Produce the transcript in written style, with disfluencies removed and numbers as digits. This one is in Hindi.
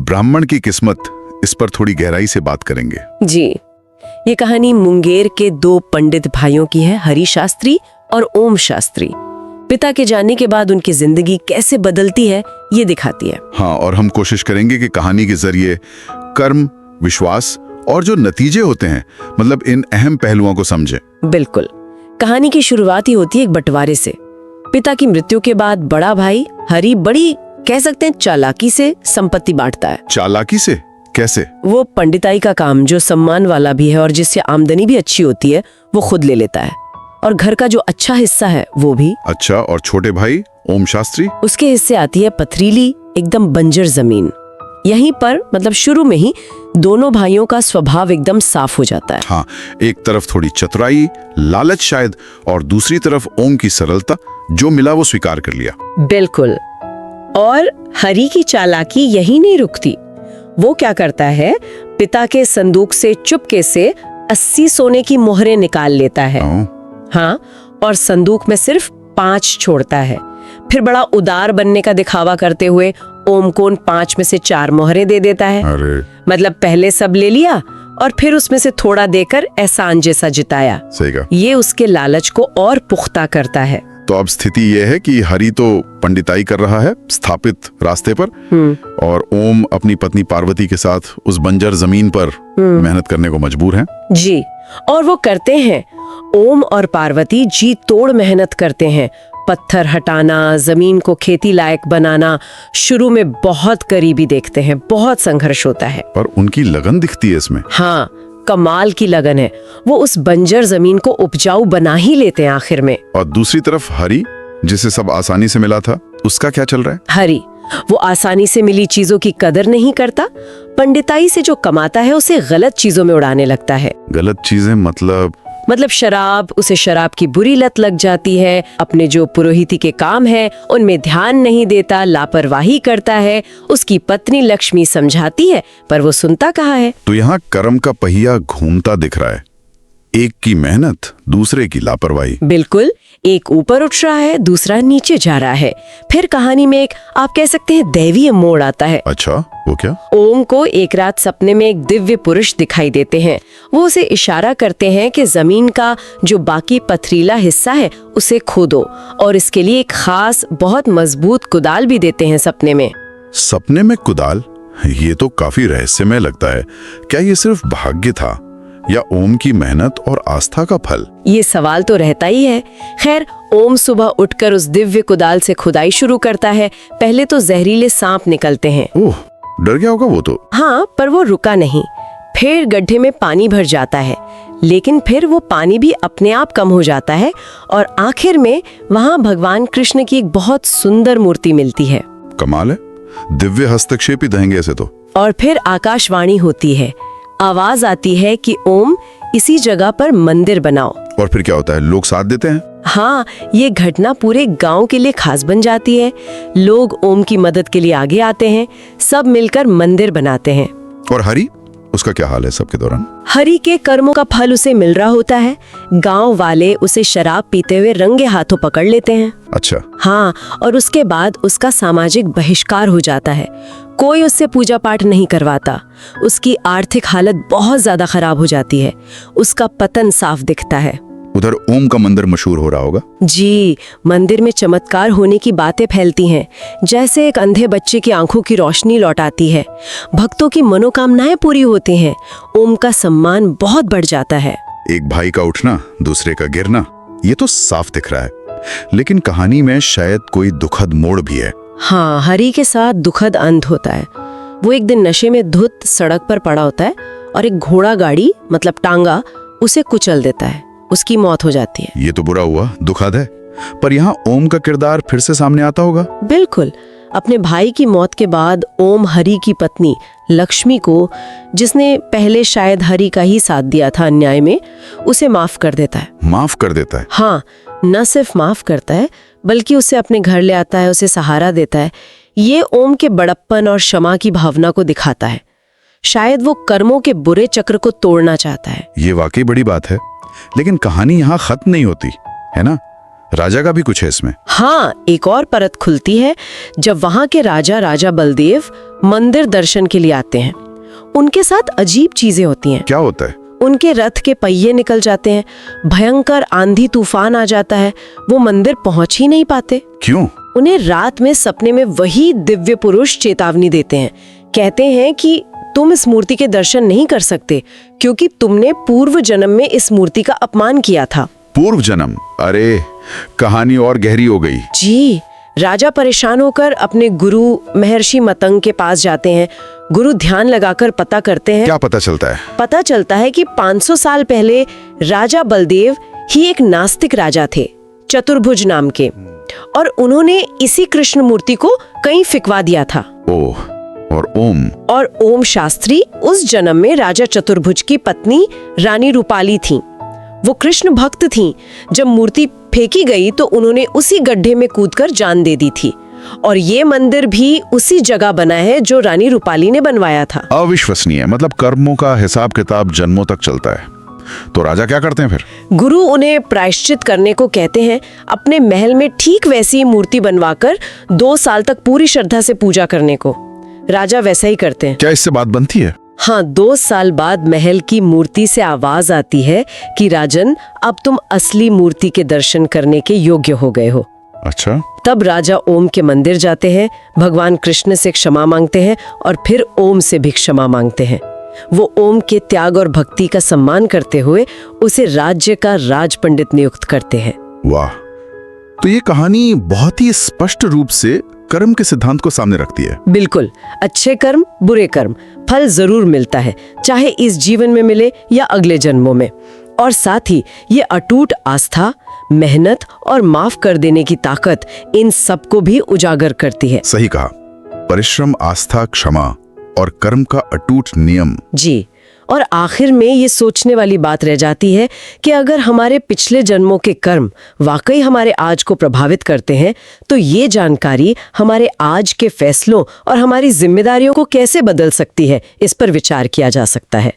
ब्राह्मण की किस्मत, इस पर थोड़ी गहराई से बात करेंगे। जी, ये कहानी मुंगेर के दो पंडित भाइयों की है, हरि शास्त्री और ओम शास्त्री। पिता के जाने के बाद उनकी जिंदगी कैसे बदलती है ये दिखाती है। हाँ, और हम कोशिश करेंगे कि कहानी के जरिए कर्म, विश्वास और जो नतीजे होते हैं, मतलब इन अहम पहलुओं को समझें। बिल्कुल। कहानी की शुरुआत ही होती है एक बंटवारे से। पिता की मृत्यु के बाद बड़ा भाई हरि बड़ी, कह सकते हैं, चालाकी से संपत्ति बांटता है। चालाकी से कैसे? वो पंडिताई का काम, जो सम्मान वाला भी है और जिससे आमदनी भी अच्छी होती है, वो खुद ले लेता है, और घर का जो अच्छा हिस्सा है वो भी। अच्छा, और छोटे भाई ओम शास्त्री? उसके हिस्से आती है पथरीली, एकदम बंजर जमीन। यहीं पर, मतलब शुरू में ही, दोनों भाइयों का स्वभाव एकदम साफ हो जाता है। हाँ, एक तरफ थोड़ी चतुराई, लालच शायद, और दूसरी तरफ ओम की सरलता, जो मिला वो स्वीकार कर लिया। बिल्कुल। और हरि की चालाकी यही नहीं रुकती। वो क्या करता है, पिता के संदूक से चुपके से 80 सोने की मोहरें निकाल लेता है। हाँ, और संदूक में सिर्फ 5 छोड़ता है। फिर बड़ा उदार बनने का दिखावा करते हुए ओम को 5 में से 4 मोहरें दे देता है। अरे, मतलब पहले सब ले लिया और फिर उसमें से थोड़ा देकर एहसान जैसा जिताया। सही कहा। ये उसके लालच को और पुख्ता करता है। तो अब स्थिति ये है कि हरि तो पंडिताई कर रहा है स्थापित रास्ते पर, और ओम अपनी पत्नी पार्वती के साथ उस बंजर जमीन पर मेहनत करने को मजबूर हैं। जी, और वो करते हैं। ओम और पार्वती जी तोड़ मेहनत करते हैं। पत्थर हटाना, जमीन को खेती लायक बनाना, शुरू में बहुत करीबी देखते हैं, बहुत संघर्ष होता है, पर उनकी लगन दिखती है इसमें। हाँ, कमाल की लगन है। वो उस बंजर जमीन को उपजाऊ बना ही लेते हैं आखिर में। और दूसरी तरफ हरि, जिसे सब आसानी से मिला था, उसका क्या चल रहा है? हरि, वो आसानी से मिली चीजों की कदर नहीं करता। पंडिताई से जो कमाता है उसे गलत चीजों में उड़ाने लगता है। गलत चीजें मतलब शराब, उसे शराब की बुरी लत लग जाती है। अपने जो पुरोहिती के काम है उनमें ध्यान नहीं देता, लापरवाही करता है। उसकी पत्नी लक्ष्मी समझाती है पर वो सुनता कहाँ है। तो यहाँ कर्म का पहिया घूमता दिख रहा है, एक की मेहनत, दूसरे की लापरवाही। बिल्कुल, एक ऊपर उठ रहा है, दूसरा नीचे जा रहा है। फिर कहानी में एक, आप कह सकते हैं, दैवीय मोड़ आता है। अच्छा, वो क्या? ओम को एक रात सपने में एक दिव्य पुरुष दिखाई देते हैं। वो उसे इशारा करते हैं कि जमीन का जो बाकी पथरीला हिस्सा है उसे खोदो, और इसके लिए एक खास बहुत मजबूत कुदाल भी देते हैं सपने में। सपने में कुदाल? ये तो काफी रहस्यमय लगता है। क्या ये सिर्फ भाग्य था या ओम की मेहनत और आस्था का फल? ये सवाल तो रहता ही है। खैर, ओम सुबह उठकर उस दिव्य कुदाल से खुदाई शुरू करता है। पहले तो जहरीले सांप निकलते हैं। ओह, डर गया होगा वो तो। हाँ, पर वो रुका नहीं। फिर गड्ढे में पानी भर जाता है, लेकिन फिर वो पानी भी अपने आप कम हो जाता है, और आखिर में वहाँ भगवान कृष्ण की एक बहुत सुंदर मूर्ति मिलती है। कमाल है, दिव्य हस्तक्षेप ही देंगे ऐसे तो। और फिर आकाशवाणी होती है, आवाज आती है कि ओम, इसी जगह पर मंदिर बनाओ। और फिर क्या होता है? लोग साथ देते हैं? हाँ, ये घटना पूरे गांव के लिए खास बन जाती है। लोग ओम की मदद के लिए आगे आते हैं, सब मिलकर मंदिर बनाते हैं। और हरि, उसका क्या हाल है सबके दौरान? हरि के कर्मों का फल उसे मिल रहा होता है। गांव वाले उसे शराब पीते हुए रंगे हाथों पकड़ लेते हैं। अच्छा। हाँ, और उसके बाद उसका सामाजिक बहिष्कार हो जाता है। कोई उससे पूजा पाठ नहीं करवाता। उसकी आर्थिक हालत बहुत ज्यादा खराब हो जाती है। उसका पतन साफ दिखता है। उधर ओम का मंदिर मशहूर हो रहा होगा। जी, मंदिर में चमत्कार होने की बातें फैलती हैं, जैसे एक अंधे बच्चे की आंखों की रोशनी लौट आती है। भक्तों की मनोकामनाएं पूरी होती हैं। ओम का सम्मान बहुत बढ़ जाता है। एक भाई का उठना, दूसरे का गिरना, ये तो साफ दिख रहा है। लेकिन कहानी में शायद कोई दुखद मोड़ भी है। हाँ, हरि के साथ दुखद अंत होता है। वो एक दिन नशे में धुत सड़क पर पड़ा होता है और एक घोड़ा गाड़ी, मतलब टांगा, उसे कुचल देता है। उसकी मौत हो जाती है। ये तो बुरा हुआ, दुखद है। पर यहाँ ओम का किरदार फिर से सामने आता होगा। बिल्कुल। अपने भाई की मौत के बाद ओम हरि की पत्नी लक्ष्मी को, जिसने पहले शायद हरि का ही साथ दिया था अन्याय में, उसे माफ कर देता है। माफ कर देता है? हाँ, न सिर्फ माफ करता है बल्कि उसे अपने घर ले आता है, उसे सहारा देता है। ये ओम के बड़प्पन और क्षमा की भावना को दिखाता है। शायद वो कर्मों के बुरे चक्र को तोड़ना चाहता है। ये वाकई बड़ी बात है। लेकिन कहानी यहाँ खत्म नहीं होती है ना? राजा का भी कुछ है इसमें? हाँ, एक और परत खुलती है जब वहां के राजा बलदेव मंदिर दर्शन के लिए आते हैं। उनके साथ अजीब चीजें होती हैं। क्या होता है? उनके रथ के पहिए निकल जाते हैं, भयंकर आंधी तूफान आ जाता है, वो मंदिर पहुंच ही नहीं पाते। क्यों? उन्हें रात में सपने में वही दिव्य पुरुष चेतावनी देते हैं। कहते हैं कि तुम इस मूर्ति के दर्शन नहीं कर सकते क्योंकि तुमने पूर्व जन्म में इस मूर्ति का अपमान किया था। पूर्व जन्म? अरे, कहानी और गहरी हो गई। जी, राजा परेशान होकर अपने गुरु महर्षि मतंग के पास जाते हैं। गुरु ध्यान लगाकर पता करते हैं। क्या पता चलता है? पता चलता है कि 500 साल पहले राजा बलदेव ही एक नास्तिक राजा थे, चतुर्भुज नाम के, और उन्होंने इसी कृष्ण मूर्ति को कहीं फिकवा दिया था। ओह, और ओम शास्त्री उस जन्म में राजा चतुर्भुज की पत्नी रानी रूपाली थीं। वो कृष्ण भक्त थीं। जब मूर्ति फेंकी गई तो उन्होंने उसी गड्ढे में कूदकर जान दे दी थी, और ये मंदिर भी उसी जगह बना है जो रानी रूपाली ने बनवाया था। अविश्वसनीय। मतलब कर्मों का हिसाब किताब जन्मों तक चलता है। तो राजा क्या करते हैं फिर? गुरु उन्हें प्रायश्चित करने को कहते हैं, अपने महल में ठीक वैसी मूर्ति बनवाकर 2 साल तक पूरी श्रद्धा से पूजा करने को। राजा वैसा ही करते हैं। क्या इससे बात बनती है? हाँ, 2 साल बाद महल की मूर्ति से आवाज आती है कि राजन, अब तुम असली मूर्ति के दर्शन करने के योग्य हो गए हो। अच्छा। तब राजा ओम के मंदिर जाते हैं, भगवान कृष्ण से क्षमा मांगते हैं और फिर ओम से भी क्षमा मांगते हैं। वो ओम के त्याग और भक्ति का सम्मान करते हुए उसे राज्य का राज पंडित नियुक्त करते हैं। वाह, तो ये कहानी बहुत ही स्पष्ट रूप से कर्म के सिद्धांत को सामने रखती है। बिल्कुल, अच्छे कर्म बुरे कर्म, फल जरूर मिलता है, चाहे इस जीवन में मिले या अगले जन्मों में। और साथ ही ये अटूट आस्था, मेहनत और माफ कर देने की ताकत इन सबको भी उजागर करती है। सही कहा। परिश्रम, आस्था, क्षमा और कर्म का अटूट नियम। जी, और आखिर में ये सोचने वाली बात रह जाती है कि अगर हमारे पिछले जन्मों के कर्म वाकई हमारे आज को प्रभावित करते हैं, तो ये जानकारी हमारे आज के फैसलों और हमारी जिम्मेदारियों को कैसे बदल सकती है, इस पर विचार किया जा सकता है।